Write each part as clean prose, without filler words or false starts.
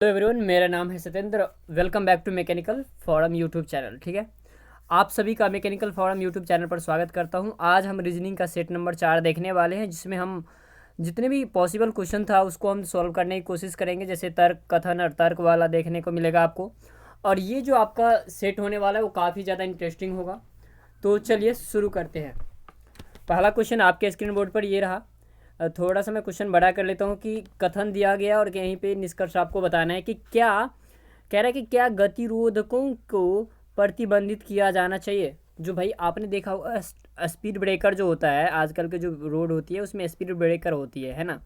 Everyone, मेरा नाम है Satyendra. Welcome back to mechanical forum YouTube channel. ठीक है, आप सभी का मैकेनिकल फॉरम यूट्यूब चैनल पर स्वागत करता हूं। आज हम रीजनिंग का सेट नंबर 4 देखने वाले हैं, जिसमें हम जितने भी पॉसिबल क्वेश्चन था उसको हम सॉल्व करने की कोशिश करेंगे। जैसे तर्क, कथन और तर्क वाला देखने को मिलेगा आपको। और ये जो आपका सेट होने वाला है वो काफ़ी ज़्यादा इंटरेस्टिंग होगा। तो चलिए शुरू करते हैं। पहला क्वेश्चन आपके स्क्रीन बोर्ड पर ये रहा। थोड़ा सा मैं क्वेश्चन बड़ा कर लेता हूँ कि कथन दिया गया और यहीं पे निष्कर्ष आपको बताना है कि क्या कह रहा है कि क्या गतिरोधकों को प्रतिबंधित किया जाना चाहिए। जो भाई आपने देखा होगा स्पीड ब्रेकर जो होता है, आजकल के जो रोड होती है उसमें स्पीड ब्रेकर होती है ना।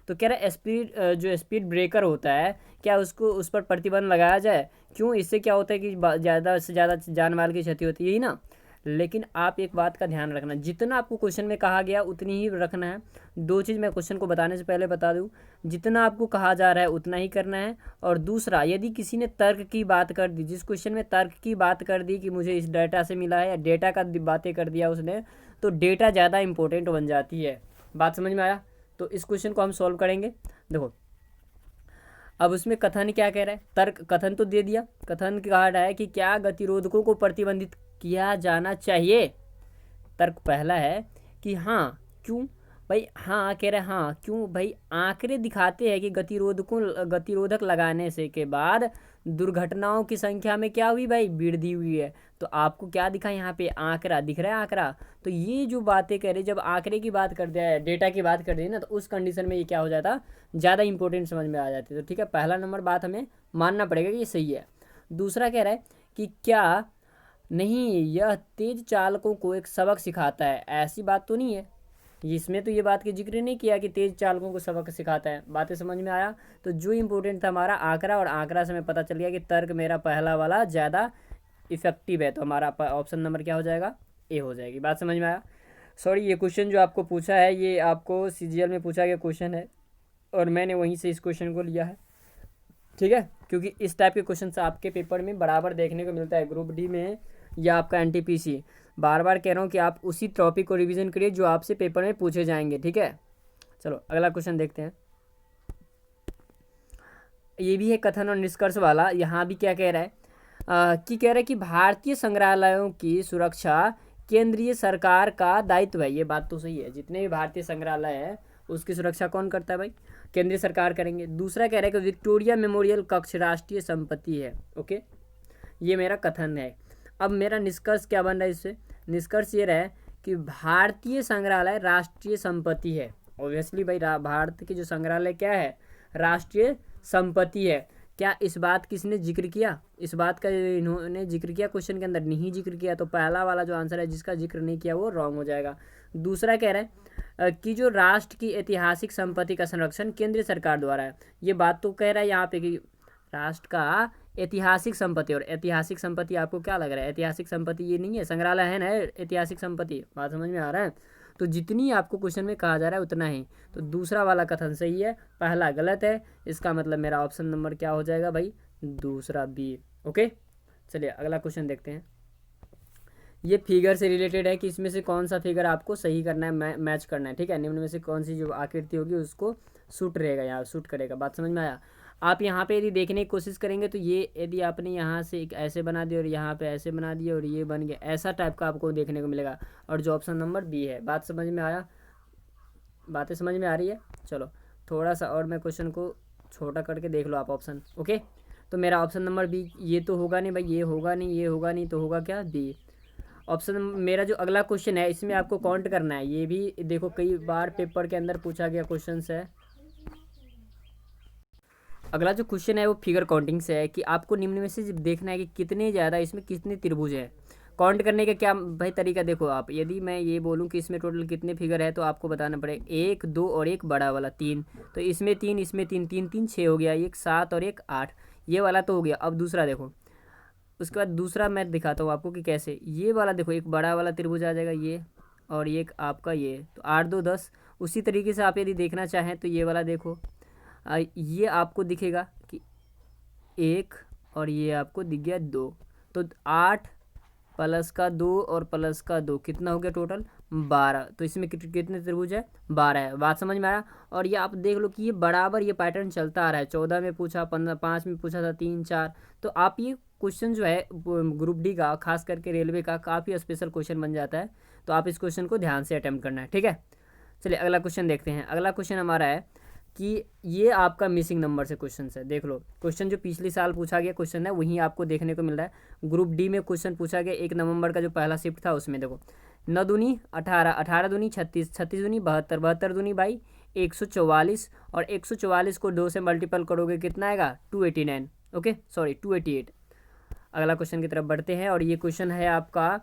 तो कह रहा है जो स्पीड ब्रेकर होता है, क्या उसको उस पर प्रतिबंध लगाया जाए। क्यों? इससे क्या होता है कि ज़्यादा से ज़्यादा जान माल की क्षति होती है, यही ना। लेकिन आप एक बात का ध्यान रखना, जितना आपको क्वेश्चन में कहा गया उतनी ही रखना है। दो चीज़ मैं क्वेश्चन को बताने से पहले बता दूं, जितना आपको कहा जा रहा है उतना ही करना है। और दूसरा, यदि किसी ने तर्क की बात कर दी, जिस क्वेश्चन में तर्क की बात कर दी कि मुझे इस डेटा से मिला है, या डेटा का बातें कर दिया उसने, तो डेटा ज़्यादा इंपॉर्टेंट बन जाती है। बात समझ में आया? तो इस क्वेश्चन को हम सॉल्व करेंगे। देखो, अब उसमें कथन क्या कह रहा है। तर्क कथन तो दे दिया। कथन कह रहा है कि क्या गतिरोधकों को प्रतिबंधित किया जाना चाहिए। तर्क पहला है कि हाँ, क्यों भाई। हाँ कह रहे हैं, हाँ क्यों भाई। आंकड़े दिखाते हैं कि गतिरोधक लगाने से के बाद दुर्घटनाओं की संख्या में क्या हुई भाई, वृद्धि हुई है। तो आपको क्या दिखा यहाँ पे, आंकड़ा दिख रहा है, आंकड़ा। तो ये जो बातें कह रहे, जब आंकड़े की बात कर दिया है, डेटा की बात कर दी ना, तो उस कंडीशन में ये क्या हो जाता, ज़्यादा इंपॉर्टेंट समझ में आ जाती है। तो ठीक है, पहला नंबर बात हमें मानना पड़ेगा कि ये सही है। दूसरा कह रहा है कि क्या नहीं, यह तेज चालकों को एक सबक सिखाता है। ऐसी बात तो नहीं है, इसमें तो ये बात की जिक्र नहीं किया कि तेज चालकों को सबक सिखाता है। बातें समझ में आया? तो जो इंपॉर्टेंट था हमारा आंकड़ा, और आंकड़ा से हमें पता चल गया कि तर्क मेरा पहला वाला ज़्यादा इफेक्टिव है। तो हमारा ऑप्शन नंबर क्या हो जाएगा, ए हो जाएगी। बात समझ में आया? सॉरी, ये क्वेश्चन जो आपको पूछा है ये आपको सीजीएल में पूछा गया क्वेश्चन है, और मैंने वहीं से इस क्वेश्चन को लिया है। ठीक है, क्योंकि इस टाइप के क्वेश्चन आपके पेपर में बराबर देखने को मिलता है, ग्रुप डी में या आपका एनटीपीसी। बार बार कह रहा हूँ कि आप उसी टॉपिक को रिवीजन करिए जो आपसे पेपर में पूछे जाएंगे। ठीक है, चलो अगला क्वेश्चन देखते हैं। ये भी है कथन और निष्कर्ष वाला। यहाँ भी क्या कह रहा है कि कह रहा है कि भारतीय संग्रहालयों की सुरक्षा केंद्रीय सरकार का दायित्व है। ये बात तो सही है, जितने भी भारतीय संग्रहालय है उसकी सुरक्षा कौन करता है भाई, केंद्रीय सरकार करेंगे। दूसरा कह रहा है कि विक्टोरिया मेमोरियल कक्ष राष्ट्रीय संपत्ति है। ओके, ये मेरा कथन है। अब मेरा निष्कर्ष क्या बन रहा है इससे, निष्कर्ष ये रहा कि भारतीय संग्रहालय राष्ट्रीय संपत्ति है। ऑब्वियसली भाई, भारत के जो संग्रहालय क्या है, राष्ट्रीय संपत्ति है। क्या इस बात किसने जिक्र किया, इस बात का इन्होंने जिक्र किया क्वेश्चन के अंदर, नहीं जिक्र किया। तो पहला वाला जो आंसर है जिसका जिक्र नहीं किया वो रॉन्ग हो जाएगा। दूसरा कह रहा है कि जो राष्ट्र की ऐतिहासिक संपत्ति का संरक्षण केंद्रीय सरकार द्वारा है। ये बात तो कह रहा है यहाँ पे कि राष्ट्र का ऐतिहासिक संपत्ति, और ऐतिहासिक संपत्ति आपको क्या लग रहा है, ऐतिहासिक संपत्ति ये नहीं है, संग्रहालय है ना ऐतिहासिक संपत्ति। बात समझ में आ रहा है? तो जितनी आपको क्वेश्चन में कहा जा रहा है उतना ही। तो दूसरा वाला कथन सही है, पहला गलत है। इसका मतलब मेरा ऑप्शन नंबर क्या हो जाएगा भाई, दूसरा बी। ओके, चलिए अगला क्वेश्चन देखते हैं। ये फिगर से रिलेटेड है कि इसमें से कौन सा फिगर आपको सही करना है, मैच करना है। ठीक है, निम्न में से कौन सी जो आकृति होगी उसको सूट रहेगा, यहाँ सूट करेगा। बात समझ में आया? आप यहाँ पे यदि देखने की कोशिश करेंगे तो ये यदि आपने यहाँ से एक ऐसे बना दिया और यहाँ पे ऐसे बना दिया और ये बन गया, ऐसा टाइप का आपको देखने को मिलेगा। और जो ऑप्शन नंबर बी है। बात समझ में आया? बातें समझ में आ रही है? चलो थोड़ा सा और मैं क्वेश्चन को छोटा करके देख लो आप ऑप्शन। ओके, तो मेरा ऑप्शन नंबर बी, ये तो होगा नहीं भाई, ये होगा नहीं, ये होगा नहीं, तो होगा क्या, बी ऑप्शन। मेरा जो अगला क्वेश्चन है इसमें आपको काउंट करना है। ये भी देखो कई बार पेपर के अंदर पूछा गया क्वेश्चन है। अगला जो क्वेश्चन है वो फिगर काउंटिंग से है कि आपको निम्न में से देखना है कि कितने ज़्यादा इसमें कितने त्रिभुज है। काउंट करने का क्या भाई तरीका, देखो आप, यदि मैं ये बोलूँ कि इसमें टोटल कितने फिगर है तो आपको बताना पड़ेगा 1 2 और एक बड़ा वाला 3। तो इसमें 3, इसमें 3, 3 3 6 हो गया, एक 7 और एक 8। ये वाला तो हो गया। अब दूसरा देखो, उसके बाद दूसरा मैं दिखाता हूँ आपको कि कैसे। ये वाला देखो, एक बड़ा वाला त्रिभुज आ जाएगा ये, और ये एक आपका ये, तो 8 2 10। उसी तरीके से आप यदि देखना चाहें तो ये वाला देखो, ये आपको दिखेगा कि 1, और ये आपको दिख गया 2। तो 8 प्लस का 2 और प्लस का 2 कितना हो गया टोटल 12। तो इसमें कितने त्रिभुज है 12 है। बात समझ में आया। और ये आप देख लो कि ये बराबर ये पैटर्न चलता आ रहा है। 14 में पूछा, 15 5 में पूछा था, 3 4। तो आप ये क्वेश्चन जो है ग्रुप डी का खास करके रेलवे का काफ़ी स्पेशल क्वेश्चन बन जाता है। तो आप इस क्वेश्चन को ध्यान से अटेम्प्ट करना है, ठीक है। चलिए अगला क्वेश्चन देखते हैं। अगला क्वेश्चन हमारा है कि ये आपका मिसिंग नंबर से क्वेश्चन है। देख लो क्वेश्चन जो पिछले साल पूछा गया क्वेश्चन है वहीं आपको देखने को मिल रहा है। ग्रुप डी में क्वेश्चन पूछा गया 1 नवंबर का जो पहला शिफ्ट था उसमें देखो 9 दूनी 18, 18 दूनी 36, 36 दूनी 72, 72 दूनी बाई 144 और 144 को 2 से मल्टीपल करोगे कितना आएगा 289। Okay sorry 288। अगला क्वेश्चन की तरफ बढ़ते हैं और ये क्वेश्चन है आपका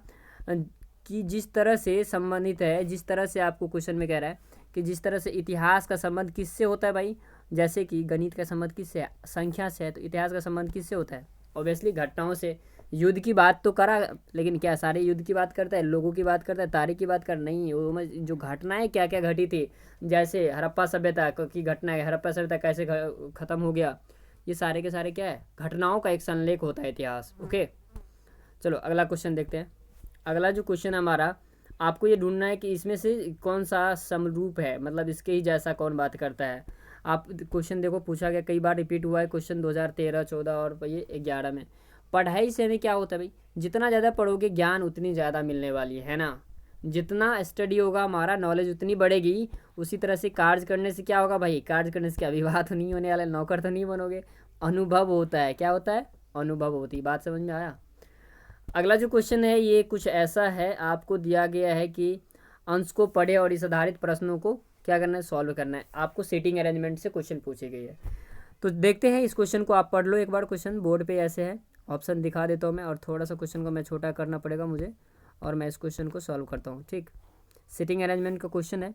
कि जिस तरह से संबंधित है, जिस तरह से आपको क्वेश्चन में कह रहा है कि जिस तरह से इतिहास का संबंध किससे होता है भाई, जैसे कि गणित का संबंध किससे है संख्या से है, तो इतिहास का संबंध किससे होता है ऑब्वियसली घटनाओं से। युद्ध की बात तो करा, लेकिन क्या सारे युद्ध की बात करता है, लोगों की बात करता है, तारीख की बात कर नहीं, वो में जो घटनाएं क्या क्या घटी थी, जैसे हड़प्पा सभ्यता की घटना है, हड़प्पा सभ्यता कैसे ख़त्म हो गया, ये सारे के सारे क्या है घटनाओं का एक संलेख होता है इतिहास। ओके चलो अगला क्वेश्चन देखते हैं। अगला जो क्वेश्चन हमारा आपको ये ढूंढना है कि इसमें से कौन सा समरूप है, मतलब इसके ही जैसा कौन बात करता है। आप क्वेश्चन देखो पूछा गया कई बार रिपीट हुआ है क्वेश्चन 2013, 14 और ये 11 में। पढ़ाई से हमें क्या होता है भाई, जितना ज़्यादा पढ़ोगे ज्ञान उतनी ज़्यादा मिलने वाली है ना। जितना स्टडी होगा हमारा नॉलेज उतनी बढ़ेगी। उसी तरह से कार्य करने से क्या होगा भाई, कार्य करने से क्या विवाह तो नहीं होने वाला, नौकर तो नहीं बनोगे, अनुभव होता है। क्या होता है अनुभव होती है। बात समझ में आया। अगला जो क्वेश्चन है ये कुछ ऐसा है, आपको दिया गया है कि अंश को पढ़े और इस आधारित प्रश्नों को क्या करना है सॉल्व करना है। आपको सीटिंग अरेंजमेंट से क्वेश्चन पूछी गई है। तो देखते हैं इस क्वेश्चन को, आप पढ़ लो एक बार। क्वेश्चन बोर्ड पे ऐसे है, ऑप्शन दिखा देता हूँ मैं, और थोड़ा सा क्वेश्चन को मैं छोटा करना पड़ेगा मुझे, और मैं इस क्वेश्चन को सॉल्व करता हूँ। ठीक, सीटिंग अरेंजमेंट का क्वेश्चन है।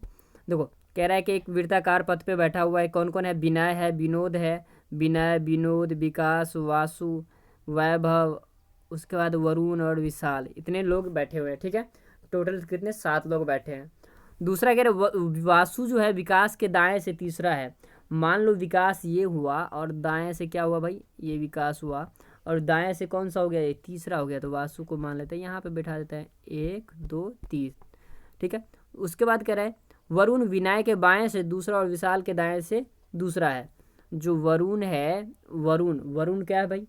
देखो कह रहा है कि एक वृत्ताकार पथ पे बैठा हुआ है, कौन कौन है, विनय है, विनोद है, विनय, विनोद, विकास, वासु, वैभव, उसके बाद वरुण और विशाल, इतने लोग बैठे हुए हैं। ठीक है, टोटल कितने 7 लोग बैठे हैं। दूसरा कह रहे वासु जो है विकास के दाएं से तीसरा है। मान लो विकास ये हुआ और दाएं से क्या हुआ भाई, ये विकास हुआ और दाएं से कौन सा हो गया, ये तीसरा हो गया। तो वासु को मान लेते हैं, यहाँ पे बैठा देते हैं 1 2 3। ठीक है, उसके बाद कह रहा है वरुण विनय के बाएं से दूसरा और विशाल के दाएं से दूसरा है। जो वरुण है, वरुण क्या है भाई,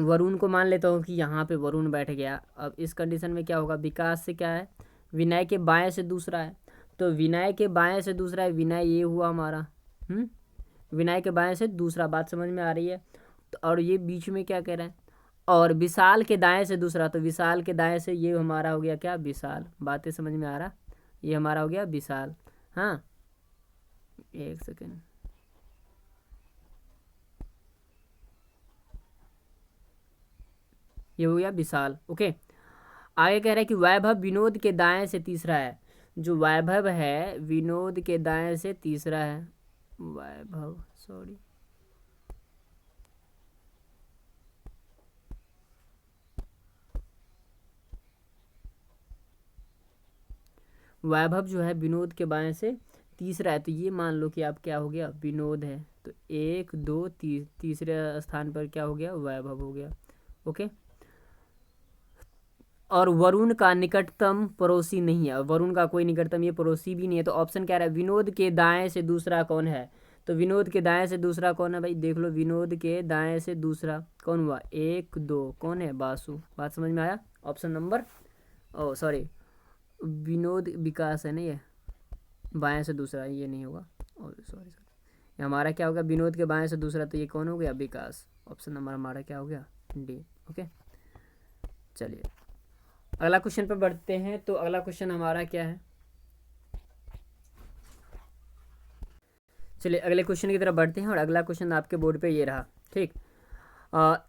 वरुण को मान लेता हूँ कि यहाँ पे वरुण बैठ गया। अब इस कंडीशन में क्या होगा, विकास से क्या है, विनय के बाएं से दूसरा है। तो विनय के बाएं से दूसरा है, विनय ये हुआ हमारा, विनय के बाएं से दूसरा। बात समझ में आ रही है। तो और ये बीच में क्या कह रहा है, और विशाल के दाएं से दूसरा। तो विशाल के दाएं से ये हमारा हो गया क्या, विशाल। बातें समझ में आ रहा, ये हमारा हो गया विशाल। हाँ एक सेकेंड, ये हो गया विशाल। ओके, आगे कह रहा है कि वैभव विनोद के दाएं से तीसरा है। जो वैभव है विनोद के दाएं से तीसरा है। वैभव सॉरी, वैभव जो है विनोद के बाएं से तीसरा है। तो ये मान लो कि आप क्या हो गया, विनोद है। तो 1 2 तीसरे स्थान पर क्या हो गया, वैभव हो गया। ओके, और वरुण का निकटतम पड़ोसी नहीं है, वरुण का कोई निकटतम ये पड़ोसी भी नहीं है। तो ऑप्शन क्या रहा है, विनोद के दाएं से दूसरा कौन है। तो विनोद के दाएं से दूसरा कौन है भाई, देख लो विनोद के दाएं से दूसरा कौन हुआ, 1 2 कौन है, बासु। बात समझ में आया। ऑप्शन नंबर ओ सॉरी, विनोद विकास है ना, ये बाएं से दूसरा, ये नहीं होगा, सॉरी सॉरी, ये हमारा क्या होगा, विनोद के बाएं से दूसरा। तो ये कौन हो गया, विकास। ऑप्शन नंबर हमारा क्या हो गया, डी। ओके चलिए अगला क्वेश्चन पर बढ़ते हैं। तो अगला क्वेश्चन हमारा क्या है, चलिए अगले क्वेश्चन की तरफ बढ़ते हैं। और अगला क्वेश्चन आपके बोर्ड पे ये रहा। ठीक,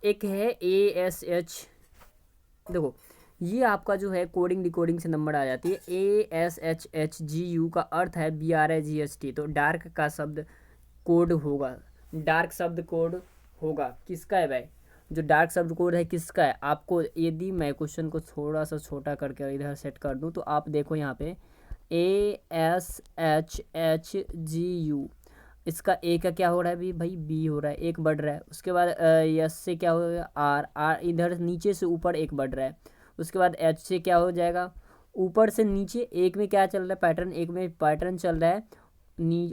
एक है ASH। देखो ये आपका जो है कोडिंग डिकोडिंग से नंबर आ जाती है। ASHHGU का अर्थ है BRIGHT। तो डार्क का शब्द कोड होगा, डार्क शब्द कोड होगा किसका है भाई, जो डार्क शब्द कोड है किसका है। आपको यदि मैं क्वेश्चन को थोड़ा सा छोटा करके इधर सेट कर दूं तो आप देखो यहाँ पे ASHHGU, इसका ए का क्या हो रहा है भाई, बी हो रहा है, एक बढ़ रहा है। उसके बाद यस से क्या हो गया, आर, इधर नीचे से ऊपर एक बढ़ रहा है। उसके बाद एच से क्या हो जाएगा, ऊपर से नीचे, एक में क्या चल रहा है पैटर्न, एक में पैटर्न चल रहा है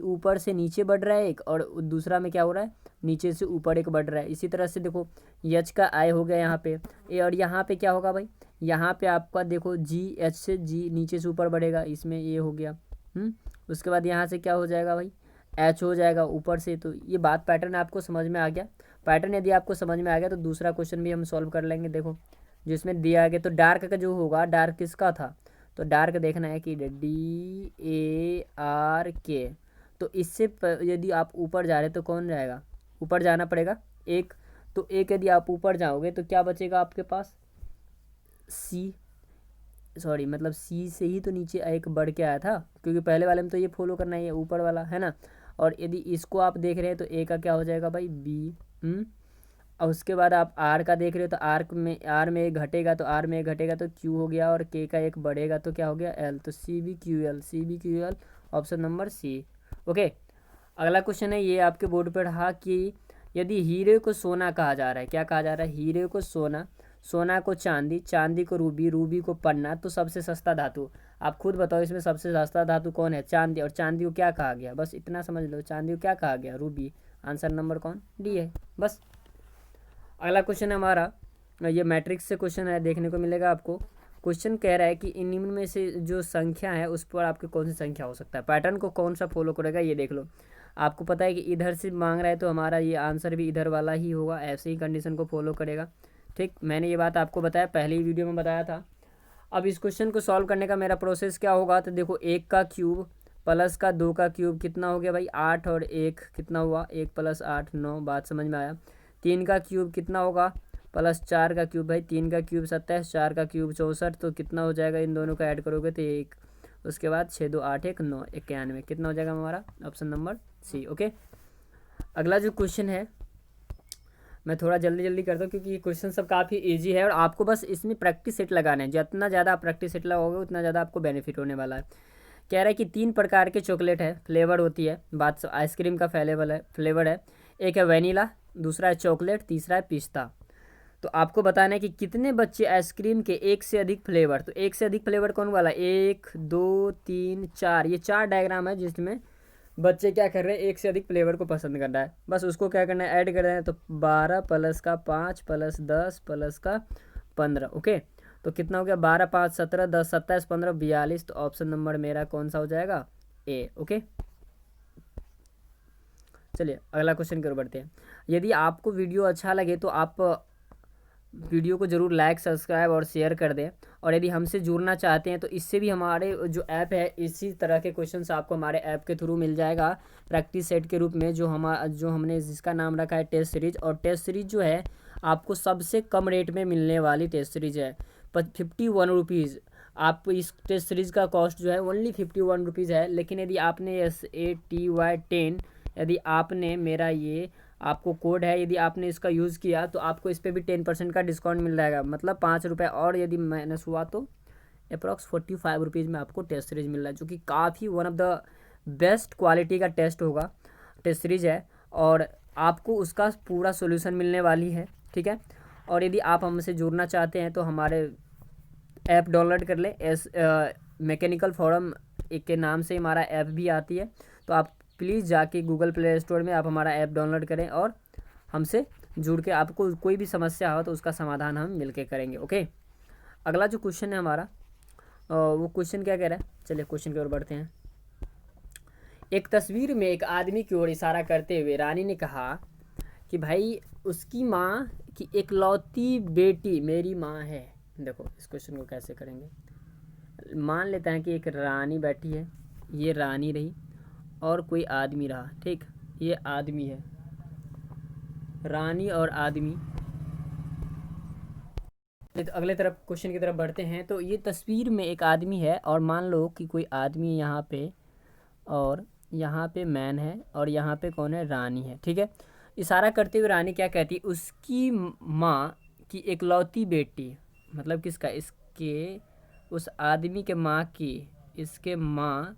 ऊपर से नीचे बढ़ रहा है एक, और दूसरा में क्या हो रहा है नीचे से ऊपर एक बढ़ रहा है। इसी तरह से देखो एच का आई हो गया यहाँ पे ए, और यहाँ पे क्या होगा भाई, यहाँ पे आपका देखो जी, एच से जी नीचे से ऊपर बढ़ेगा, इसमें ये हो गया। उसके बाद यहाँ से क्या हो जाएगा भाई, एच हो जाएगा ऊपर से। तो ये बात पैटर्न आपको समझ में आ गया। पैटर्न यदि आपको समझ में आ गया तो दूसरा क्वेश्चन भी हम सॉल्व कर लेंगे। देखो जिसमें दिया गया, तो डार्क का जो होगा, डार्क किसका था, तो डार्क देखना है कि DARK। तो इससे यदि आप ऊपर जा रहे तो कौन जाएगा, ऊपर जाना पड़ेगा एक। तो एक यदि आप ऊपर जाओगे तो क्या बचेगा आपके पास, सी, सॉरी मतलब सी से ही तो नीचे एक बढ़ के आया था, क्योंकि पहले वाले में तो ये फॉलो करना ही है ऊपर वाला, है ना। और यदि इसको आप देख रहे हैं तो ए का क्या हो जाएगा भाई, बी। और उसके बाद आप आर का देख रहे हो तो आर में एक घटेगा, तो आर में एक घटेगा तो क्यू हो गया, और के का एक बढ़ेगा तो क्या हो गया, एल। तो CBQL option number C. Okay, अगला क्वेश्चन है, ये आपके बोर्ड पर रहा कि यदि हीरे को सोना कहा जा रहा है, क्या कहा जा रहा है, हीरे को सोना, सोना को चांदी, चांदी को रूबी, रूबी को पन्ना, तो सबसे सस्ता धातु। आप खुद बताओ इसमें सबसे सस्ता धातु कौन है, चांदी। और चांदी को क्या कहा गया, बस इतना समझ लो, चांदी को क्या कहा गया, रूबी। आंसर नंबर कौन, डी है बस। अगला क्वेश्चन है हमारा, ये मैट्रिक्स से क्वेश्चन है, देखने को मिलेगा आपको। क्वेश्चन कह रहा है कि इन निम्न में से जो संख्या है उस पर आपकी कौन सी संख्या हो सकता है, पैटर्न को कौन सा फॉलो करेगा, ये देख लो। आपको पता है कि इधर से मांग रहा है तो हमारा ये आंसर भी इधर वाला ही होगा, ऐसे ही कंडीशन को फॉलो करेगा। ठीक, मैंने ये बात आपको बताया, पहले ही वीडियो में बताया था। अब इस क्वेश्चन को सॉल्व करने का मेरा प्रोसेस क्या होगा, तो देखो 1 का क्यूब प्लस का 2 का क्यूब कितना हो गया भाई, 8, और 1 कितना हुआ, 1 + 8 9, बात समझ में आया। 3 का क्यूब कितना होगा, प्लस 4 का क्यूब भाई, 3 का क्यूब 27, 4 का क्यूब 64, तो कितना हो जाएगा, इन दोनों का ऐड करोगे तो 1। उसके बाद 6 2 8 1 9 91, कितना हो जाएगा हमारा, ऑप्शन नंबर सी। ओके, अगला जो क्वेश्चन है मैं थोड़ा जल्दी जल्दी करता हूँ क्योंकि ये क्वेश्चन सब काफ़ी इजी है, और आपको बस इसमें प्रैक्टिस सेट लगाना है। जितना ज़्यादा आप प्रैक्टिस सेट लगाओगे उतना ज़्यादा आपको बेनिफिट होने वाला है। कह रहा है कि 3 प्रकार के चॉकलेट है, फ्लेवर होती है, बात आइसक्रीम का फ्लेवर है। एक है वनीला, दूसरा है चॉकलेट, तीसरा है पिस्ता। तो आपको बताना है कि कितने बच्चे आइसक्रीम के एक से अधिक फ्लेवर, तो एक से अधिक फ्लेवर कौन वाला, 1 2 3 4, ये 4 डायग्राम है जिसमें बच्चे क्या कर रहे हैं, एक से अधिक फ्लेवर को पसंद कर रहा है। बस उसको क्या करना है, ऐड कर रहे हैं। तो 12 + का 5 + 10 + का 15। ओके, तो कितना हो गया, 12 5 17 10 27 15 42। तो ऑप्शन नंबर मेरा कौन सा हो जाएगा, ए। ओके, चलिए अगला क्वेश्चन की ओर बढ़ते हैं। यदि आपको वीडियो अच्छा लगे तो आप वीडियो को ज़रूर लाइक सब्सक्राइब और शेयर कर दें। और यदि हमसे जुड़ना चाहते हैं तो इससे भी हमारे जो ऐप है, इसी तरह के क्वेश्चंस आपको हमारे ऐप के थ्रू मिल जाएगा प्रैक्टिस सेट के रूप में, जो हमने जिसका नाम रखा है टेस्ट सीरीज। और टेस्ट सीरीज जो है आपको सबसे कम रेट में मिलने वाली टेस्ट सीरीज है, 51 रुपीज़। आप इस टेस्ट सीरीज़ का कॉस्ट जो है ओनली 51 रुपीज़ है। लेकिन यदि आपने SATY10, यदि आपने मेरा ये आपको कोड है, यदि आपने इसका यूज़ किया तो आपको इस पर भी 10% का डिस्काउंट मिल जाएगा, मतलब 5 रुपये और यदि माइनस हुआ तो अप्रॉक्स 45 रुपीज़ में आपको टेस्ट सीरीज मिल रहा है, जो कि काफ़ी one of the best quality का टेस्ट होगा, टेस्ट सीरीज है। और आपको उसका पूरा सोल्यूशन मिलने वाली है, ठीक है। और यदि आप हमसे जुड़ना चाहते हैं तो हमारे ऐप डाउनलोड कर लें, मैकेनिकल फोरम एक के नाम से हमारा ऐप भी आती है। तो आप प्लीज़ जाके गूगल प्ले स्टोर में आप हमारा ऐप डाउनलोड करें और हमसे जुड़ के आपको कोई भी समस्या हो तो उसका समाधान हम मिलके करेंगे। ओके, अगला जो क्वेश्चन है हमारा, वो क्वेश्चन क्या कह रहा है, चलिए क्वेश्चन की ओर बढ़ते हैं। एक तस्वीर में एक आदमी की ओर इशारा करते हुए रानी ने कहा कि भाई उसकी माँ की इकलौती बेटी मेरी माँ है। देखो इस क्वेश्चन को कैसे करेंगे, मान लेते हैं कि एक रानी बैठी है, ये रानी रही और कोई आदमी रहा, ठीक, ये आदमी है, रानी और आदमी। तो अगले तरफ क्वेश्चन की तरफ बढ़ते हैं। तो ये तस्वीर में एक आदमी है और मान लो कि कोई आदमी यहाँ पे, और यहाँ पे मैन है, और यहाँ पे कौन है, रानी है, ठीक है। इशारा करते हुए रानी क्या कहती, उसकी माँ की इकलौती बेटी, मतलब किसका, इसके उस आदमी के माँ की, इसके माँ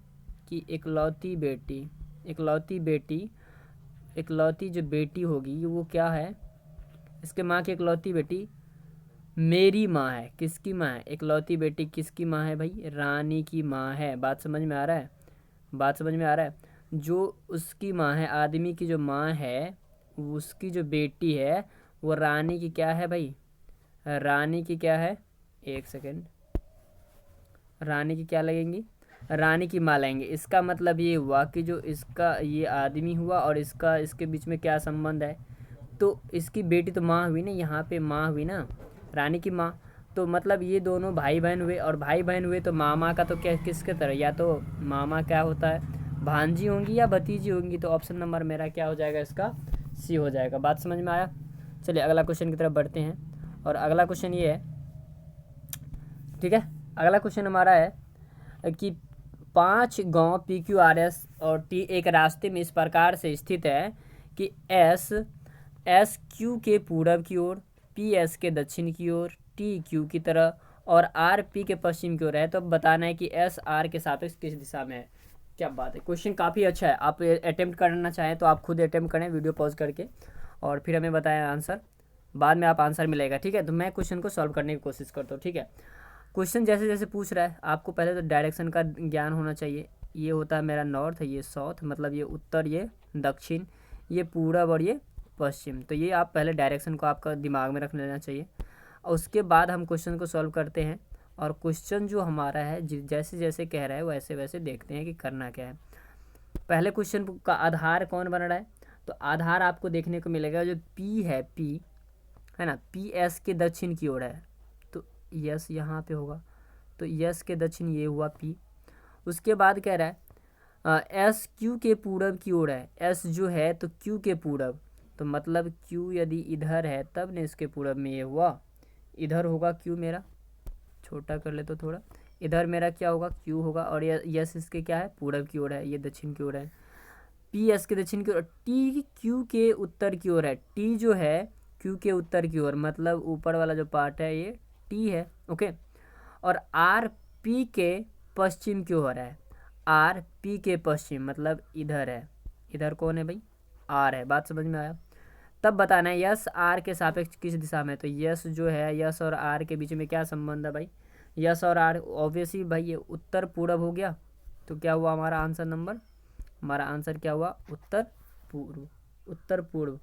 की इकलौती बेटी, इकलौती बेटी, इकलौती जो बेटी होगी वो क्या है, इसके माँ की इकलौती बेटी मेरी माँ है, किसकी माँ है? इकलौती बेटी किसकी माँ है भाई? रानी की माँ है। बात समझ में आ रहा है? बात समझ में आ रहा है? जो उसकी माँ है, आदमी की जो माँ है, उसकी जो बेटी है वो रानी की क्या है भाई? रानी की क्या है? एक सेकेंड, रानी की क्या लगेंगी? रानी की माँ लगेंगे। इसका मतलब ये हुआ कि जो इसका ये आदमी हुआ और इसका इसके बीच में क्या संबंध है? तो इसकी बेटी तो माँ हुई ना, यहाँ पे माँ हुई ना, रानी की माँ। तो मतलब ये दोनों भाई बहन हुए, और भाई बहन हुए तो मामा का तो क्या किसके तरह, या तो मामा क्या होता है, भांजी होंगी या भतीजी होंगी। तो ऑप्शन नंबर मेरा क्या हो जाएगा? इसका सी हो जाएगा। बात समझ में आया? चलिए अगला क्वेश्चन की तरफ बढ़ते हैं। और अगला क्वेश्चन ये है, ठीक है, अगला क्वेश्चन हमारा है कि 5 गांव PQRS और T एक रास्ते में इस प्रकार से स्थित है कि एस क्यू के पूरब की ओर, पी एस के दक्षिण की ओर, टी क्यू की तरह और आर पी के पश्चिम की ओर है। तो अब बताना है कि एस आर के सापेक्ष किस दिशा में है। क्या बात है, क्वेश्चन काफ़ी अच्छा है। आप अटेम्प्ट करना चाहें तो आप खुद अटेम्प्ट करें वीडियो पॉज करके, और फिर हमें बताएं आंसर। बाद में आप आंसर मिलेगा, ठीक है। तो मैं क्वेश्चन को सॉल्व करने की कोशिश करता हूँ, ठीक है। क्वेश्चन जैसे जैसे पूछ रहा है, आपको पहले तो डायरेक्शन का ज्ञान होना चाहिए। ये होता है मेरा नॉर्थ, ये साउथ, मतलब ये उत्तर, ये दक्षिण, ये पूरब और ये पश्चिम। तो ये आप पहले डायरेक्शन को आपका दिमाग में रख लेना चाहिए, और उसके बाद हम क्वेश्चन को सॉल्व करते हैं। और क्वेश्चन जो हमारा है जैसे जैसे कह रहा है वैसे वैसे देखते हैं कि करना क्या है। पहले क्वेश्चन का आधार कौन बन रहा है? तो आधार आपको देखने को मिलेगा जो पी है, पी है ना, पी एस के दक्षिण की ओर है, तो यस यहाँ पे होगा। तो यस के दक्षिण ये हुआ पी। उसके बाद कह रहा है एस क्यू के पूरब की ओर है। एस जो है तो क्यू के पूरब, तो मतलब क्यू यदि इधर है तब ने इसके पूरब में ये हुआ, इधर होगा क्यू मेरा, छोटा कर ले तो थोड़ा, इधर मेरा क्या होगा? क्यू होगा। और यस इसके क्या है? पूरब की ओर है, ये दक्षिण की ओर है। पी एस के दक्षिण की ओर, टी क्यू के उत्तर की ओर है। टी जो है क्यू के उत्तर की ओर, मतलब ऊपर वाला जो पार्ट है ये टी है, ओके। और आर पी के पश्चिम की ओर है। आर पी के पश्चिम मतलब इधर है। इधर कौन है भाई? आर है। बात समझ में आया? तब बताना है यस आर के सापेक्ष किस दिशा में। तो यस जो है, यस और आर के बीच में क्या संबंध है भाई? यस और आर ऑब्वियसली भाई ये उत्तर पूरब हो गया। तो क्या हुआ हमारा आंसर नंबर? हमारा आंसर क्या हुआ? उत्तर पूर्व, उत्तर पूर्व।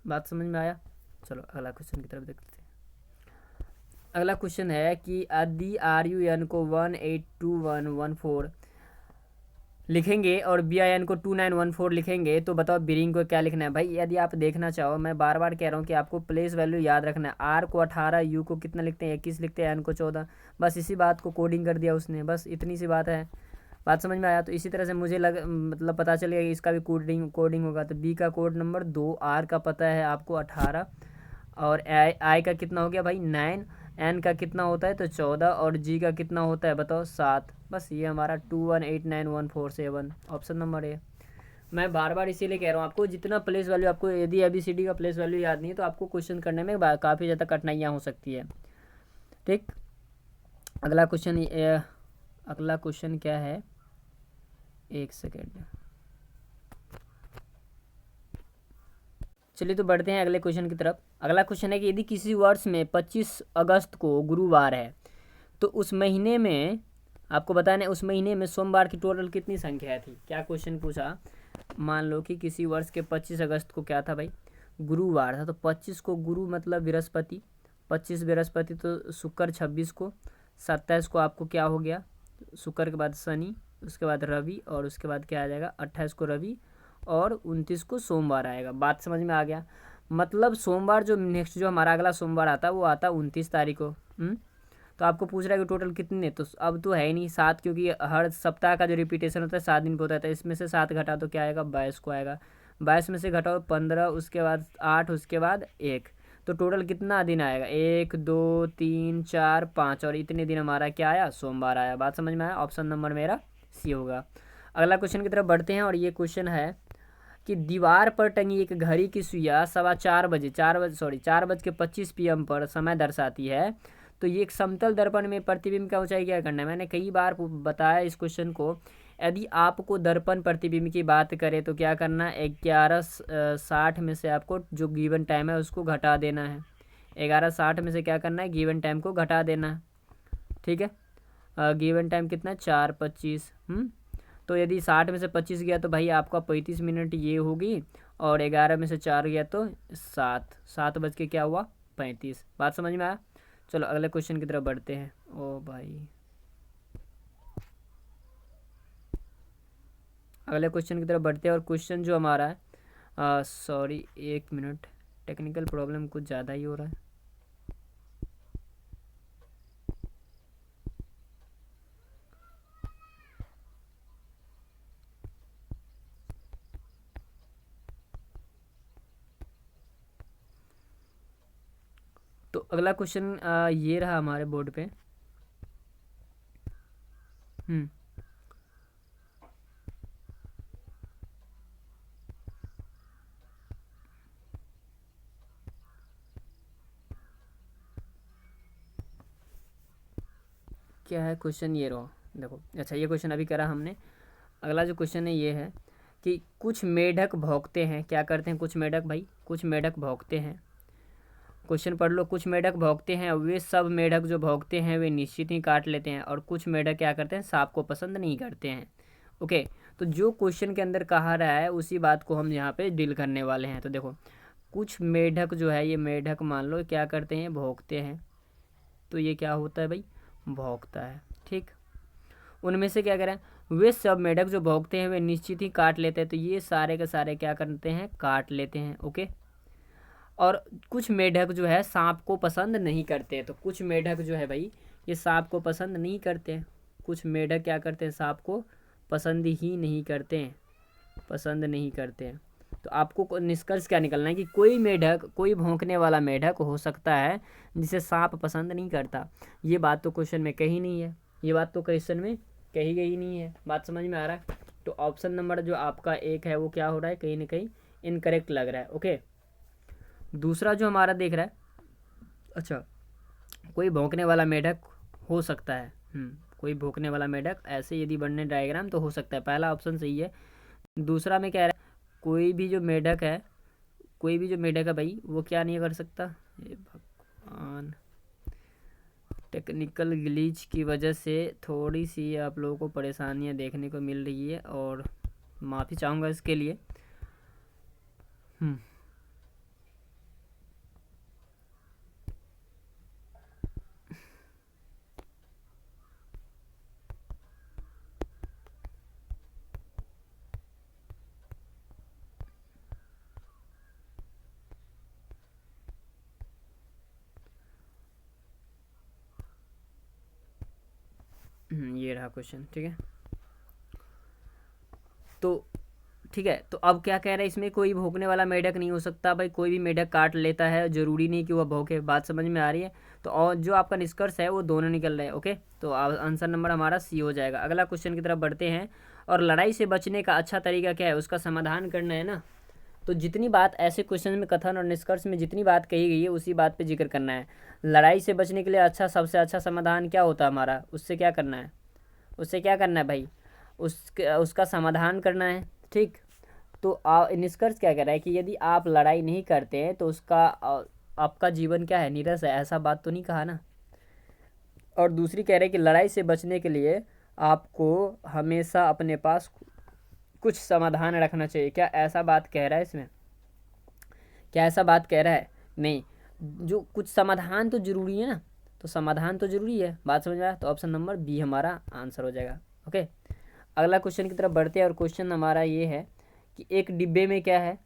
बात समझ में आया? चलो अगला क्वेश्चन की तरफ देखते हैं। अगला क्वेश्चन है कि यदि आर यू एन को 182114 लिखेंगे और बी आई एन को 2914 लिखेंगे, तो बताओ बिरिंग को क्या लिखना है भाई? यदि आप देखना चाहो, मैं बार बार कह रहा हूँ कि आपको प्लेस वैल्यू याद रखना है। आर को 18, यू को कितना लिखते हैं? 21 लिखते हैं, एन को 14। बस इसी बात को कोडिंग कर दिया उसने, बस इतनी सी बात है। बात समझ में आया? तो इसी तरह से मुझे मतलब पता चल गया कि इसका भी कोडिंग होगा। तो बी का कोड नंबर 2, आर का पता है आपको 18, और आई का कितना हो गया भाई? 9, एन का कितना होता है? तो 14, और जी का कितना होता है बताओ? 7। बस ये हमारा 218914 ऑप्शन नंबर है। मैं बार बार इसीलिए कह रहा हूँ आपको, जितना प्लेस वैल्यू आपको, यदि ABCD का प्लेस वैल्यू याद नहीं है तो आपको क्वेश्चन करने में काफ़ी ज़्यादा कठिनाइयाँ हो सकती है, ठीक। अगला क्वेश्चन क्या है? एक सेकेंड, चलिए तो बढ़ते हैं अगले क्वेश्चन की तरफ। अगला क्वेश्चन है कि यदि किसी वर्ष में 25 अगस्त को गुरुवार है, तो उस महीने में आपको बताना है उस महीने में सोमवार की टोटल कितनी संख्या थी। क्या क्वेश्चन पूछा? मान लो कि किसी वर्ष के 25 अगस्त को क्या था भाई? गुरुवार था। तो 25 को गुरु मतलब बृहस्पति, 25 बृहस्पति, तो शुक्र 26 को, 27 को आपको क्या हो गया? शुक्र के बाद शनि, उसके बाद रवि, और उसके बाद क्या आ जाएगा? 28 को रवि, और 29 को सोमवार आएगा। बात समझ में आ गया? मतलब सोमवार जो नेक्स्ट जो हमारा अगला सोमवार आता है वो आता है 29 तारीख को। तो आपको पूछ रहा है कि टोटल कितने, तो अब तो है ही नहीं 7, क्योंकि हर सप्ताह का जो रिपीटेशन होता है 7 दिन पे होता है। तो इसमें से 7 घटा तो क्या आएगा? 22 को आएगा। 22 में से घटाओ 15, उसके बाद 8, उसके बाद 1, तो टोटल कितना दिन आएगा? 1 2 3 4 5, और इतने दिन हमारा क्या आया? सोमवार आया। बात समझ में आया? ऑप्शन नंबर मेरा सी होगा। अगला क्वेश्चन की तरफ बढ़ते हैं, और ये क्वेश्चन है कि दीवार पर टंगी एक घड़ी की सुइया 4:25 PM पर समय दर्शाती है। तो ये एक समतल दर्पण में प्रतिबिंब का ऊंचाई क्या करना है? मैंने कई बार बताया इस क्वेश्चन को। यदि आपको दर्पण प्रतिबिंब की बात करें तो क्या करना है? 11:60 में से आपको जो गिवन टाइम है उसको घटा देना है। 11:60 में से क्या करना है, गिवन टाइम को घटा देना है, ठीक है। गिवन टाइम कितना है, 4:25। तो यदि 60 में से 25 गया तो भाई आपका 35 मिनट ये होगी, और 11 में से 4 गया तो 7 बज के क्या हुआ, 35। बात समझ में आया। चलो अगले क्वेश्चन की तरफ बढ़ते हैं। ओ भाई, अगले क्वेश्चन की तरफ बढ़ते हैं, और क्वेश्चन जो हमारा है, सॉरी 1 मिनट, टेक्निकल प्रॉब्लम कुछ ज़्यादा ही हो रहा है। तो अगला क्वेश्चन ये रहा हमारे बोर्ड पे। हम्म क्या है क्वेश्चन, ये रहो देखो। अच्छा, ये क्वेश्चन अभी करा हमने। अगला जो क्वेश्चन है ये है कि कुछ मेढक भौंकते हैं, क्या करते हैं कुछ मेढक, भाई कुछ मेढक भौंकते हैं। क्वेश्चन पढ़ लो, कुछ मेढक भौंकते हैं, वे सब मेढक जो भौंकते हैं वे निश्चित ही काट लेते हैं, और कुछ मेढक क्या करते हैं, सांप को पसंद नहीं करते हैं। ओके, तो जो क्वेश्चन के अंदर कहा रहा है उसी बात को हम यहाँ पे डील करने वाले हैं। तो देखो, कुछ मेढक जो है, ये मेढक मान लो क्या करते हैं, भौंकते हैं। तो ये क्या होता है भाई, भौंकता है, ठीक। उनमें से क्या करें, वे सब मेढक जो भौंकते हैं वे निश्चित ही काट लेते हैं। तो ये सारे के सारे क्या करते हैं, काट लेते हैं। ओके, और कुछ मेढक जो है सांप को पसंद नहीं करते। तो कुछ मेढक जो है भाई, ये सांप को पसंद नहीं करते हैं। कुछ मेढक क्या करते हैं, सांप को पसंद ही नहीं करते हैं, पसंद नहीं करते हैं। तो आपको निष्कर्ष क्या निकलना है कि कोई मेढक, कोई भौंकने वाला मेढक हो सकता है जिसे सांप पसंद नहीं करता। ये बात तो क्वेश्चन में कही नहीं है, ये बात तो क्वेश्चन में कही गई नहीं है। बात समझ में आ रहा है। तो ऑप्शन नंबर जो आपका 1 है वो क्या हो रहा है, कहीं ना कहीं इनकरेक्ट लग रहा है। ओके, दूसरा जो हमारा देख रहा है, अच्छा, कोई भौंकने वाला मेढक हो सकता है। कोई भौंकने वाला मेढक ऐसे यदि बनने डायग्राम तो हो सकता है, पहला ऑप्शन सही है। दूसरा में कह रहा है कोई भी जो मेढक है, कोई भी जो मेढक है भाई वो क्या नहीं कर सकता। ये भगवान, टेक्निकल ग्लिच की वजह से थोड़ी सी आप लोगों को परेशानियां देखने को मिल रही है, और माफ़ी चाहूँगा इसके लिए। ये रहा क्वेश्चन, ठीक है। तो ठीक है, तो अब क्या कह रहे हैं, इसमें कोई भौंकने वाला मेढक नहीं हो सकता भाई, कोई भी मेढक काट लेता है, जरूरी नहीं कि वह भौंके। बात समझ में आ रही है। तो और जो आपका निष्कर्ष है वो दोनों निकल रहे हैं। ओके, तो आंसर नंबर हमारा सी हो जाएगा। अगला क्वेश्चन की तरफ बढ़ते हैं। और लड़ाई से बचने का अच्छा तरीका क्या है, उसका समाधान करना है ना। तो जितनी बात ऐसे क्वेश्चन में, कथन और निष्कर्ष में जितनी बात कही गई है उसी बात पे जिक्र करना है। लड़ाई से बचने के लिए अच्छा, सबसे अच्छा समाधान क्या होता है हमारा, उससे क्या करना है, उससे क्या करना है भाई, उसका समाधान करना है, ठीक। तो निष्कर्ष क्या कह रहा है कि यदि आप लड़ाई नहीं करते हैं तो उसका आपका जीवन क्या है, नीरस है, ऐसा बात तो नहीं कहा ना। और दूसरी कह रहे हैं कि लड़ाई से बचने के लिए आपको हमेशा अपने पास कुछ समाधान रखना चाहिए। क्या ऐसा बात कह रहा है इसमें, क्या ऐसा बात कह रहा है, नहीं। जो कुछ समाधान तो जरूरी है ना, तो समाधान तो जरूरी है। बात समझ में आया। तो ऑप्शन नंबर बी हमारा आंसर हो जाएगा। ओके, अगला क्वेश्चन की तरफ बढ़ते हैं, और क्वेश्चन हमारा ये है कि एक डिब्बे में क्या है,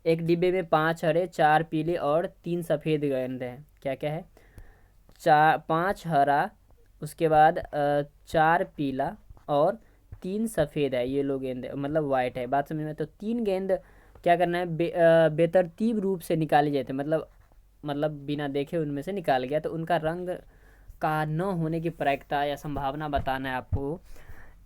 एक डिब्बे में 5 हरे, 4 पीले और 3 सफ़ेद गेंद हैं। क्या क्या है, 5 हरा, उसके बाद 4 पीला और 3 सफ़ेद है, ये लोग गेंद मतलब वाइट है। बात समझ में। तो 3 गेंद क्या करना है, बेतरतीब रूप से निकाली जाते हैं, मतलब बिना देखे उनमें से निकाल गया तो उनका रंग का न होने की प्रायिकता या संभावना बताना है आपको।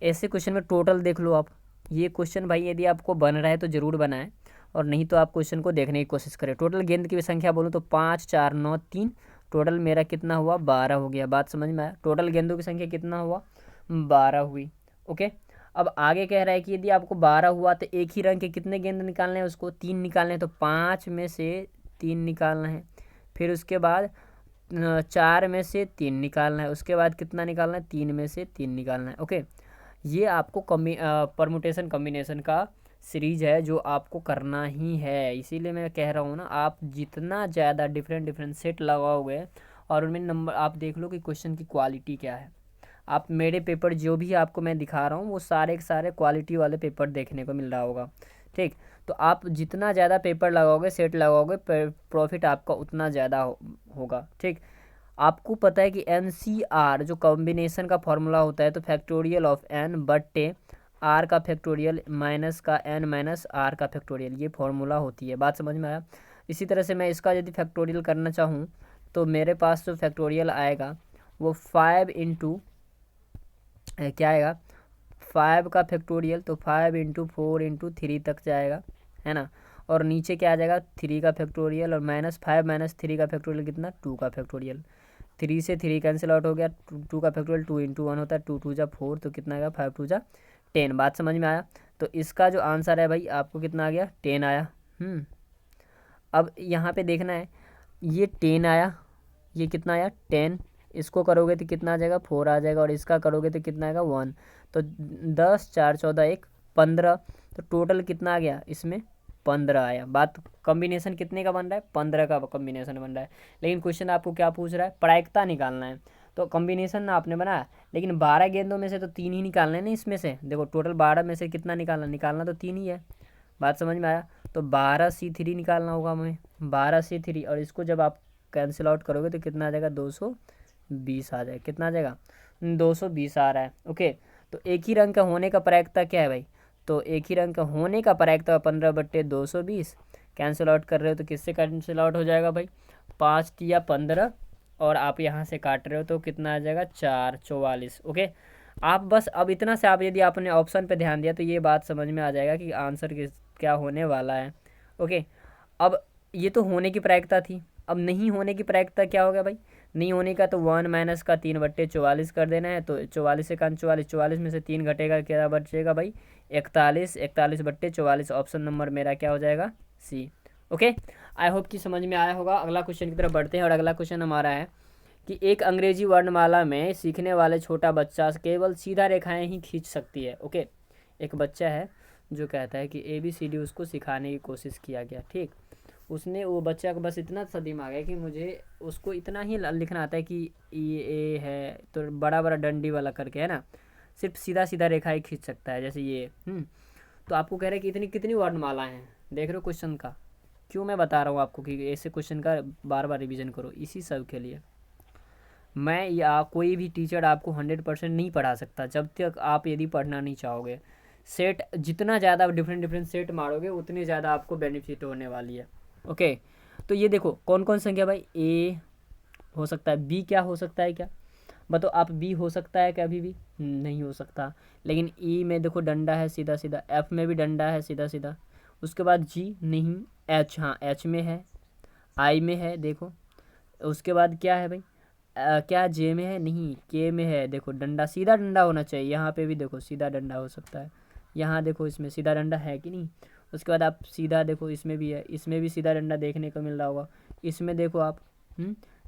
ऐसे क्वेश्चन में टोटल देख लो आप। ये क्वेश्चन भाई यदि आपको बन रहा है तो ज़रूर बनाएं, और नहीं तो आप क्वेश्चन को देखने की कोशिश करें। टोटल गेंद की संख्या बोलूँ तो 5, 4, 9, 3, टोटल मेरा कितना हुआ, 12 हो गया। बात समझ में आया। टोटल गेंदों की संख्या कितना हुआ, 12 हुई। ओके, अब आगे कह रहा है कि यदि आपको 12 हुआ तो एक ही रंग के कितने गेंद निकालने हैं, उसको 3 निकालने हैं। तो 5 में से 3 निकालना है, फिर उसके बाद 4 में से 3 निकालना है, उसके बाद कितना निकालना है, 3 में से 3 निकालना है। ओके, ये आपको परमुटेशन कॉम्बिनेशन का सीरीज है जो आपको करना ही है। इसीलिए मैं कह रहा हूँ ना, आप जितना ज़्यादा डिफरेंट डिफरेंट सेट लगाओगे और उनमें नंबर आप देख लो कि क्वेश्चन की क्वालिटी क्या है। आप मेरे पेपर जो भी आपको मैं दिखा रहा हूँ वो सारे के सारे क्वालिटी वाले पेपर देखने को मिल रहा होगा। ठीक, तो आप जितना ज़्यादा पेपर लगाओगे, सेट लगाओगे, प्रॉफिट आपका उतना ज़्यादा होगा। ठीक, आपको पता है कि NCR जो कॉम्बिनेशन का फॉर्मूला होता है, तो फैक्टोरियल ऑफ n बट्टे r का फैक्टोरियल माइनस का n माइनस r का फैक्टोरियल, ये फॉर्मूला होती है। बात समझ में आया? इसी तरह से मैं इसका यदि फैक्टोरियल करना चाहूँ तो मेरे पास जो फैक्टोरियल आएगा वो 5 इंटू क्या आएगा, 5 का फैक्टोरियल, तो 5 इंटू 4 इंटू 3 तक जाएगा, है ना। और नीचे क्या आ जाएगा, 3 का फैक्टोरियल और माइनस 5 माइनस 3 का फैक्टोरियल कितना, 2 का फैक्टोरियल। 3 से 3 कैंसिल आउट हो गया, 2 का फैक्टोरियल 2 इंटू 1 होता है, 2 2 जा 4, तो कितना आएगा, 5 2 जा 10। बात समझ में आया? तो इसका जो आंसर है भाई आपको कितना आ गया, 10 आया। अब यहाँ पे देखना है, ये 10 आया, ये कितना आया, 10। इसको करोगे तो कितना आ जाएगा, 4 आ जाएगा, और इसका करोगे तो कितना आएगा, 1। तो 10 4 14 1 15, तो टोटल कितना आ गया इसमें, 15 आया। बात कॉम्बिनेशन कितने का बन रहा है, 15 का कॉम्बिनेशन बन रहा है। लेकिन क्वेश्चन आपको क्या पूछ रहा है, प्रायिकता निकालना है। तो कॉम्बिनेशन ना आपने बनाया, लेकिन 12 गेंदों में से तो 3 ही निकालना है ना इसमें से। देखो टोटल 12 में से कितना निकालना तो 3 ही है। बात समझ में आया? तो 12C3 निकालना होगा हमें, 12C3, और इसको जब आप कैंसिल आउट करोगे तो कितना आ जाएगा, 220 आ जाएगा। कितना आ जाएगा, 220 आ रहा है। ओके, तो एक ही रंग का होने का प्रायिकता क्या है भाई, तो एक ही रंग का होने का प्रायिकता 15/220। कैंसिल आउट कर रहे हो तो किससे कैंसिल आउट हो जाएगा भाई, 5 या 15, और आप यहाँ से काट रहे हो तो कितना आ जाएगा, 4 44। ओके, आप बस अब इतना से आप यदि आपने ऑप्शन पे ध्यान दिया तो ये बात समझ में आ जाएगा कि आंसर क्या होने वाला है। ओके, अब ये तो होने की प्रायिकता थी, अब नहीं होने की प्रायिकता क्या हो गया भाई, नहीं होने का तो 1 माइनस का 3/44 कर देना है। तो 44 से 44, 44 में से 3 घटेगा, क्या बचेगा भाई, 41, 41/44। ऑप्शन नंबर मेरा क्या हो जाएगा, सी। ओके, आई होप कि समझ में आया होगा। अगला क्वेश्चन की तरफ बढ़ते हैं, और अगला क्वेश्चन हमारा है कि एक अंग्रेजी वर्णमाला में सीखने वाले छोटा बच्चा केवल सीधा रेखाएं ही खींच सकती है। ओके, एक बच्चा है जो कहता है कि ABCD उसको सिखाने की कोशिश किया गया। ठीक, उसने, वो बच्चा का बस इतना सा दिमाग है कि मुझे उसको इतना ही लिखना आता है कि ये ए है तो बड़ा बड़ा डंडी वाला करके, है ना, सिर्फ सीधा सीधा रेखाएं खींच सकता है, जैसे ये। तो आपको कह रहे हैं कि इतनी कितनी वर्णमालाएं हैं। देख रहे हो क्वेश्चन का, क्यों मैं बता रहा हूँ आपको कि ऐसे क्वेश्चन का बार बार रिविज़न करो, इसी सब के लिए। मैं या कोई भी टीचर आपको 100% नहीं पढ़ा सकता जब तक आप यदि पढ़ना नहीं चाहोगे। सेट जितना ज़्यादा डिफरेंट डिफरेंट सेट मारोगे उतनी ज़्यादा आपको बेनिफिट होने वाली है। ओके, तो ये देखो कौन कौन संख्या भाई, ए हो सकता है, बी क्या हो सकता है, क्या बताओ आप, बी हो सकता है क्या, अभी भी नहीं हो सकता। लेकिन ई में देखो डंडा है सीधा सीधा, एफ में भी डंडा है सीधा सीधा, उसके बाद जी नहीं, एच, हाँ एच में है, आई में है देखो, उसके बाद क्या है भाई, क्या जे में है, नहीं के में है, देखो डंडा, सीधा डंडा होना चाहिए। यहाँ पे भी देखो सीधा डंडा हो सकता है, यहाँ देखो इसमें सीधा डंडा है कि नहीं। उसके बाद आप सीधा देखो, इसमें भी है, इसमें भी सीधा डंडा देखने को मिल रहा होगा, इसमें देखो आप।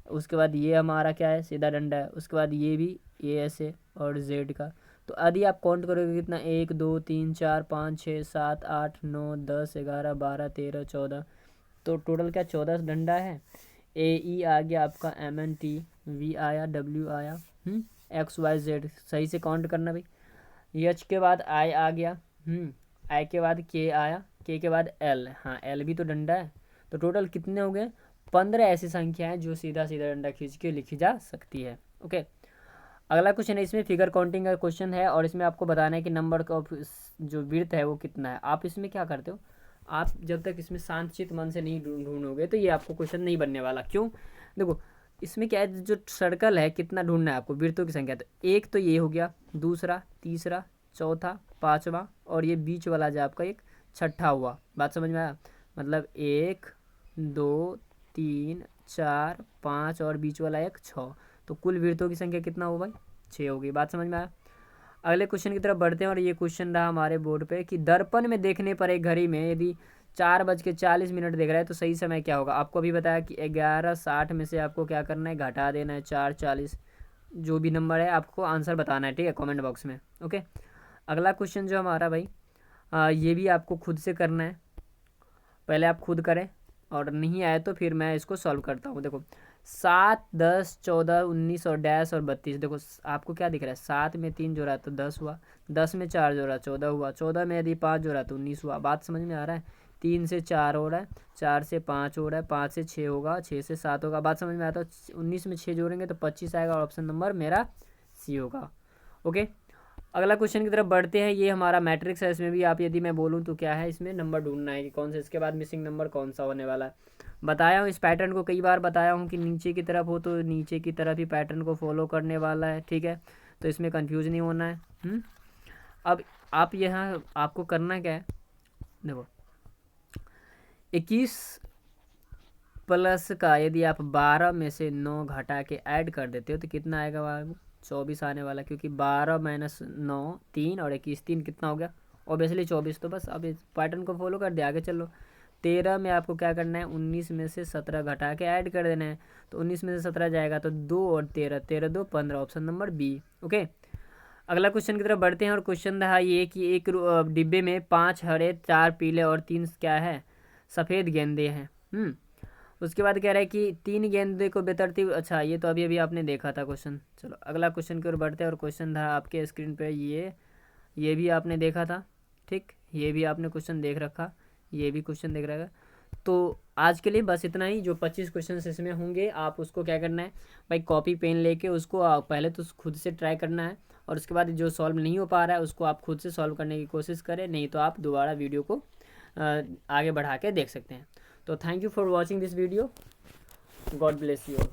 उसके बाद ये हमारा क्या है, सीधा डंडा है। उसके बाद ये भी, ये ऐसे, और जेड का। तो यदि आप काउंट करोगे कितना, 1 2 3 4 5 6 7 8 9 10 11 12 13 14, तो टोटल क्या 14 डंडा है। AE आ गया आपका, MNT, V आया, W आया, XYZ सही से काउंट करना भाई। H के बाद I आ गया, I के बाद K आया, K के बाद L, हाँ L भी तो डंडा है। तो टोटल कितने हो गए, 15 ऐसी संख्या हैं जो सीधा सीधा डंडा खींच के लिखी जा सकती है। ओके, अगला क्वेश्चन है, इसमें फिगर काउंटिंग का क्वेश्चन है, और इसमें आपको बताना है कि नंबर का जो विड्थ है वो कितना है। आप इसमें क्या करते हो, आप जब तक इसमें शांतचित्त मन से नहीं ढूंढोगे तो ये आपको क्वेश्चन नहीं बनने वाला। क्यों, देखो इसमें क्या है, जो सर्कल है कितना ढूंढना है आपको, वृत्तों की संख्या। तो एक तो ये हो गया, दूसरा, तीसरा, चौथा, पाँचवा, और ये बीच वाला जो आपका एक छठा हुआ। बात समझ में आया, मतलब 1 2 3 4 5 और बीच वाला एक 6, तो कुल वृत्तों की संख्या कितना हो भाई, 6 होगी। बात समझ में आया। अगले क्वेश्चन की तरफ बढ़ते हैं, और ये क्वेश्चन रहा हमारे बोर्ड पे कि दर्पण में देखने पर एक घड़ी में यदि 4:40 दिख रहा है, तो सही समय क्या होगा? आपको अभी बताया कि 11:60 में से आपको क्या करना है, घटा देना है 4:40। जो भी नंबर है आपको आंसर बताना है, ठीक है, कमेंट बॉक्स में। ओके, अगला क्वेश्चन जो हमारा भाई ये भी आपको खुद से करना है। पहले आप खुद करें और नहीं आए तो फिर मैं इसको सॉल्व करता हूँ। देखो 7, 10, 14, 19 और डैश और 32। देखो आपको क्या दिख रहा है, 7 में 3 जोड़ा तो 10 हुआ, 10 में 4 जोड़ा 14 हुआ, 14 में यदि 5 जोड़ा तो 19 हुआ। बात समझ में आ रहा है? 3 से 4 हो रहा है, 4 से 5 हो रहा है, 5 से 6 होगा, 6 से 7 होगा। बात समझ में आता है? 19 में 6 जोड़ेंगे तो 25 आएगा और ऑप्शन नंबर मेरा सी होगा। ओके, अगला क्वेश्चन की तरफ बढ़ते हैं। ये हमारा मैट्रिक्स है, इसमें भी आप यदि मैं बोलूँ तो क्या है, इसमें नंबर ढूंढना है कि कौन सा इसके बाद मिसिंग नंबर कौन सा होने वाला है। बताया हूँ इस पैटर्न को कई बार बताया हूँ कि नीचे की तरफ हो तो नीचे की तरफ ही पैटर्न को फॉलो करने वाला है, ठीक है, तो इसमें कंफ्यूज नहीं होना है। अब आप यहाँ आपको करना क्या है, देखो 21 प्लस का यदि आप 12 में से 9 घटा के ऐड कर देते हो तो कितना आएगा बाबू? 24 आने वाला, क्योंकि 12 - 9 3 और 21 3 कितना हो गया? ऑब्वियसली 24। तो बस अब इस पैटर्न को फॉलो कर दिया, आगे चलो। 13 में आपको क्या करना है, 19 में से 17 घटा के ऐड कर देना है, तो 19 में से 17 जाएगा तो 2 और 13, 13 2 15, ऑप्शन नंबर बी। ओके, अगला क्वेश्चन की तरफ बढ़ते हैं और क्वेश्चन रहा ये कि एक डिब्बे में 5 हरे, 4 पीले और 3 क्या है, सफ़ेद गेंदे हैं। उसके बाद कह रहा है कि 3 गेंदे को बेतरतीब, अच्छा ये तो अभी अभी आपने देखा था क्वेश्चन। चलो अगला क्वेश्चन की ओर बढ़ते हैं और क्वेश्चन था आपके स्क्रीन पे ये भी आपने देखा था, ठीक, ये भी आपने क्वेश्चन देख रखा, ये भी क्वेश्चन देख रखा। तो आज के लिए बस इतना ही। जो 25 क्वेश्चन इसमें होंगे आप उसको क्या करना है भाई, कॉपी पेन लेके उसको पहले तो खुद से ट्राई करना है, और उसके बाद जो सॉल्व नहीं हो पा रहा है उसको आप खुद से सॉल्व करने की कोशिश करें, नहीं तो आप दोबारा वीडियो को आगे बढ़ा के देख सकते हैं। तो thank you for watching this video, God bless you all.